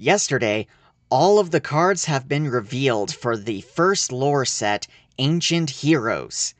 Yesterday, all of the cards have been revealed for the first lore set, Ancient Heroes.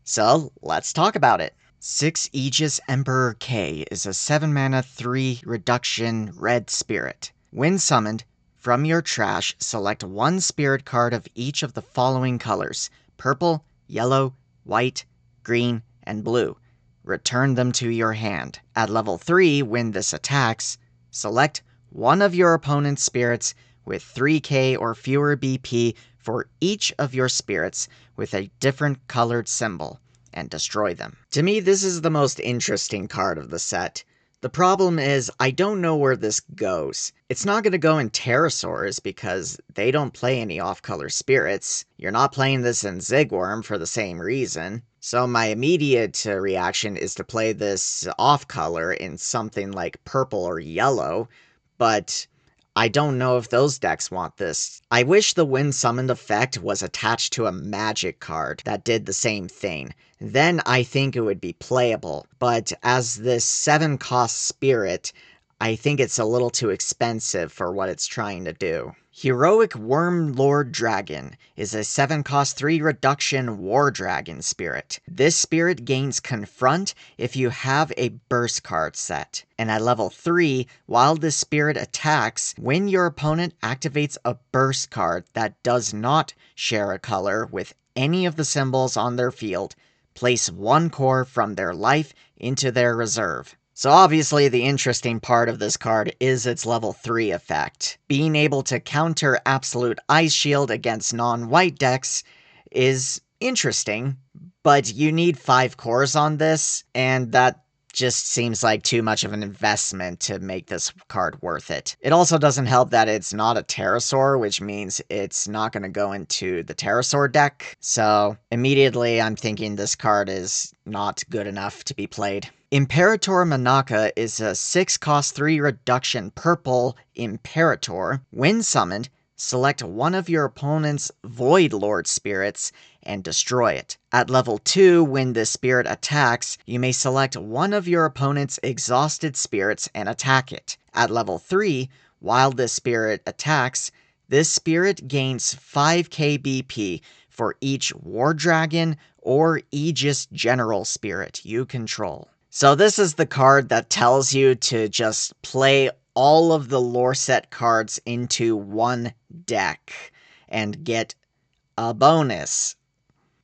So, let's talk about it. 6 Aegis Emperor K is a 7 mana 3 reduction red spirit. When summoned, from your trash, select one spirit card of each of the following colors: purple, yellow, white, green, and blue. Return them to your hand. At level 3, when this attacks, select one of your opponent's spirits with 3k or fewer BP for each of your spirits with a different colored symbol, and destroy them. To me, this is the most interesting card of the set. The problem is, I don't know where this goes. It's not going to go in pterosaurs because they don't play any off-color spirits. You're not playing this in Zigworm for the same reason. So my immediate reaction is to play this off-color in something like purple or yellow, but I don't know if those decks want this. I wish the when summoned effect was attached to a magic card that did the same thing. Then I think it would be playable, but as this 7-cost spirit, I think it's a little too expensive for what it's trying to do. Heroic Worm Lord Dragon is a 7-cost 3 reduction War Dragon spirit. This spirit gains Confront if you have a burst card set. And at level 3, while this spirit attacks, when your opponent activates a burst card that does not share a color with any of the symbols on their field, place 1 core from their life into their reserve. So obviously the interesting part of this card is its level 3 effect. Being able to counter Absolute Ice Shield against non-white decks is interesting, but you need 5 cores on this, and that just seems like too much of an investment to make this card worth it. It also doesn't help that it's not a pterosaur, which means it's not going to go into the pterosaur deck, so immediately I'm thinking this card is not good enough to be played. Imperator Manaka is a 6-cost 3 reduction purple Imperator. When summoned, select one of your opponent's Void Lord spirits and destroy it. At level 2, when this spirit attacks, you may select one of your opponent's exhausted spirits and attack it. At level 3, while this spirit attacks, this spirit gains 5k BP for each War Dragon or Aegis General spirit you control. So this is the card that tells you to just play all of the lore set cards into one deck and get a bonus.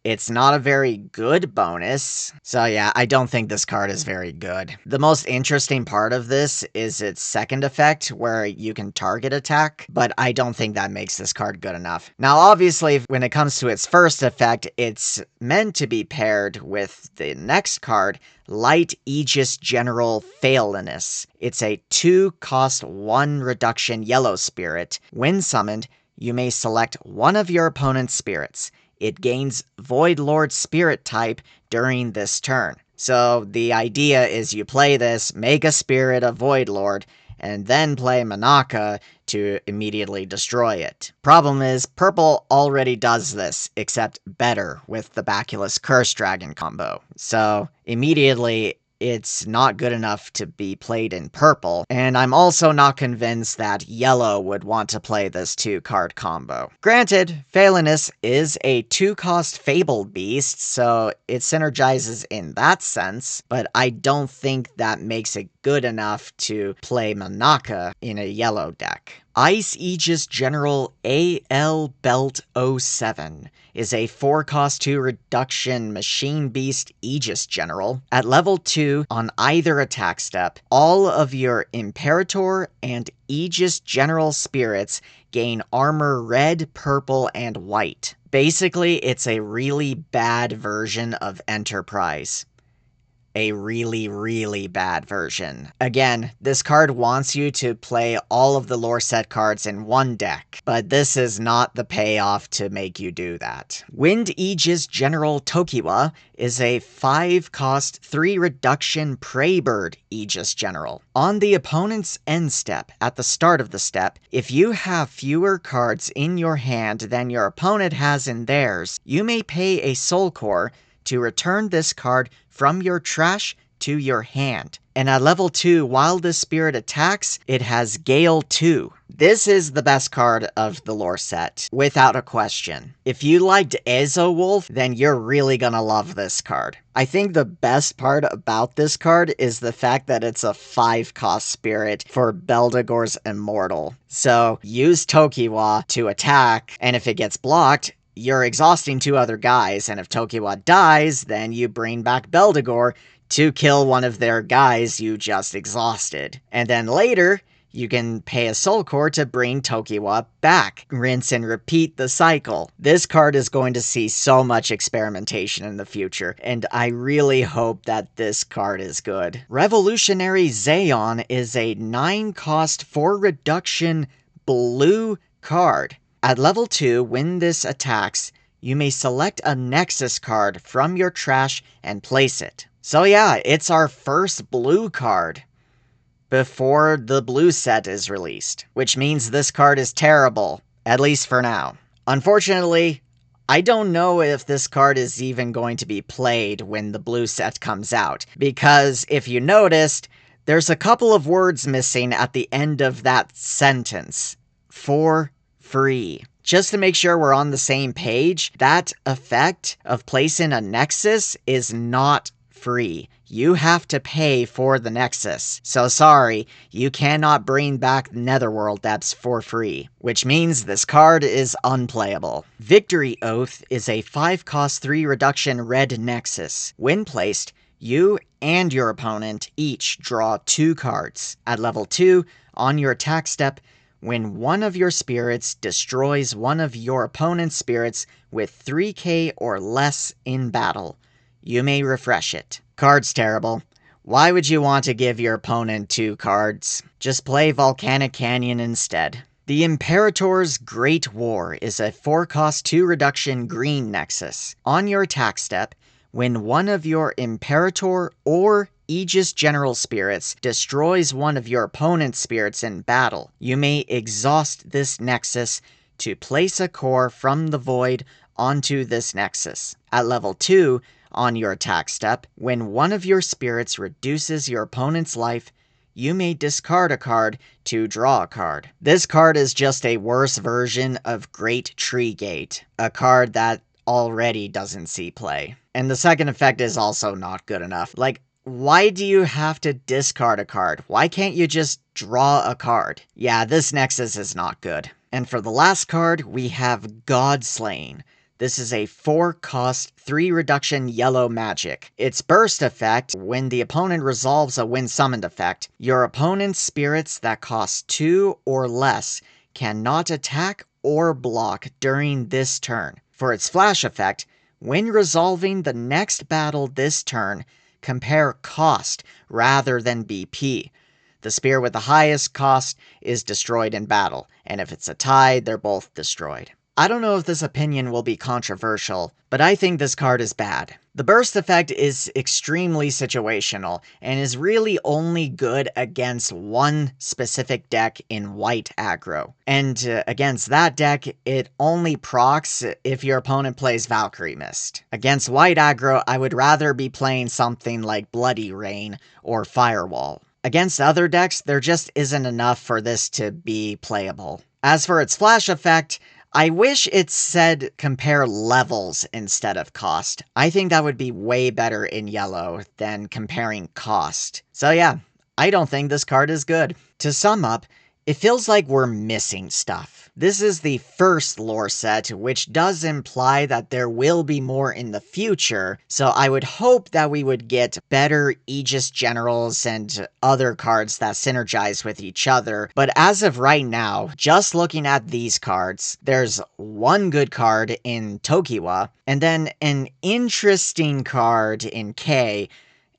It's not a very good bonus, so yeah, I don't think this card is very good. The most interesting part of this is its second effect, where you can target attack, but I don't think that makes this card good enough. Now, obviously, when it comes to its first effect, it's meant to be paired with the next card, Light Aegis General Failiness. It's a 2-cost 1 reduction yellow spirit. When summoned, you may select one of your opponent's spirits. It gains Void Lord spirit type during this turn. So the idea is you play this, make a spirit a Void Lord, and then play Manaka to immediately destroy it. Problem is, purple already does this, except better with the Baculus Curse Dragon combo. So immediately, it's not good enough to be played in purple, and I'm also not convinced that yellow would want to play this 2-card combo. Granted, Phalanus is a 2-cost Fabled Beast, so it synergizes in that sense, but I don't think that makes it good enough to play Manaka in a yellow deck. Age Aegis General AL Belt 07 is a 4-cost 2 reduction Machine Beast Aegis General. At level 2, on either attack step, all of your Imperator and Aegis General spirits gain armor red, purple, and white. Basically, it's a really bad version of Enterprise. A really, really bad version. Again, this card wants you to play all of the lore set cards in one deck, but this is not the payoff to make you do that. Wind Aegis General Tokiwa is a 5-cost 3 reduction Prey Bird Aegis General. On the opponent's end step, at the start of the step, if you have fewer cards in your hand than your opponent has in theirs, you may pay a soul core to return this card from your trash to your hand. And at level 2, while this spirit attacks, it has Gale 2. This is the best card of the lore set, without a question. If you liked Wolf, then you're really gonna love this card. I think the best part about this card is the fact that it's a 5-cost spirit for Beldegor's Immortal. So use Tokiwa to attack, and if it gets blocked, you're exhausting 2 other guys, and if Tokiwa dies, then you bring back Beldegor to kill one of their guys you just exhausted. And then later, you can pay a soul core to bring Tokiwa back. Rinse and repeat the cycle. This card is going to see so much experimentation in the future, and I really hope that this card is good. Revolutionary Xeon is a 9-cost 4 reduction blue card. At level 2, when this attacks, you may select a Nexus card from your trash and place it. So yeah, it's our first blue card before the blue set is released, which means this card is terrible, at least for now. Unfortunately, I don't know if this card is even going to be played when the blue set comes out, because if you noticed, there's a couple of words missing at the end of that sentence. For free. Just to make sure we're on the same page, that effect of placing a Nexus is not free. You have to pay for the Nexus. So sorry, you cannot bring back Netherworld Depths for free, which means this card is unplayable. Victory Oath is a 5-cost 3 reduction red Nexus. When placed, you and your opponent each draw 2 cards. At level 2, on your attack step, when one of your spirits destroys one of your opponent's spirits with 3k or less in battle, you may refresh it. Card's terrible. Why would you want to give your opponent 2 cards? Just play Volcanic Canyon instead. The Imperator's Great War is a 4-cost 2 reduction green Nexus. On your attack step, when one of your Imperator or Aegis General spirits destroys one of your opponent's spirits in battle, you may exhaust this Nexus to place a core from the void onto this Nexus. At level 2, on your attack step, when one of your spirits reduces your opponent's life, you may discard a card to draw a card. This card is just a worse version of Great Tree Gate, a card that already doesn't see play. And the second effect is also not good enough. Like, why do you have to discard a card? Why can't you just draw a card? Yeah, this Nexus is not good. And for the last card, we have Godslaying. This is a 4-cost 3 reduction yellow magic. Its burst effect, when the opponent resolves a when summoned effect, your opponent's spirits that cost 2 or less cannot attack or block during this turn. For its flash effect, when resolving the next battle this turn, compare cost rather than BP. The spear with the highest cost is destroyed in battle, and if it's a tie, they're both destroyed. I don't know if this opinion will be controversial, but I think this card is bad. The burst effect is extremely situational, and is really only good against one specific deck in white aggro. And against that deck, it only procs if your opponent plays Valkyrie Mist. Against white aggro, I would rather be playing something like Bloody Rain or Firewall. Against other decks, there just isn't enough for this to be playable. As for its flash effect, I wish it said compare levels instead of cost. I think that would be way better in yellow than comparing cost. So yeah, I don't think this card is good. To sum up, it feels like we're missing stuff. This is the first lore set, which does imply that there will be more in the future, so I would hope that we would get better Aegis Generals and other cards that synergize with each other, but as of right now, just looking at these cards, there's one good card in Tokiwa, and then an interesting card in K,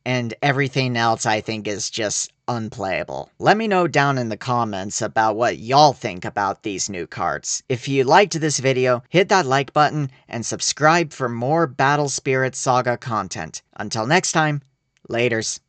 and everything else I think is just unplayable. Let me know down in the comments about what y'all think about these new cards. If you liked this video, hit that like button and subscribe for more Battle Spirit Saga content. Until next time, laters.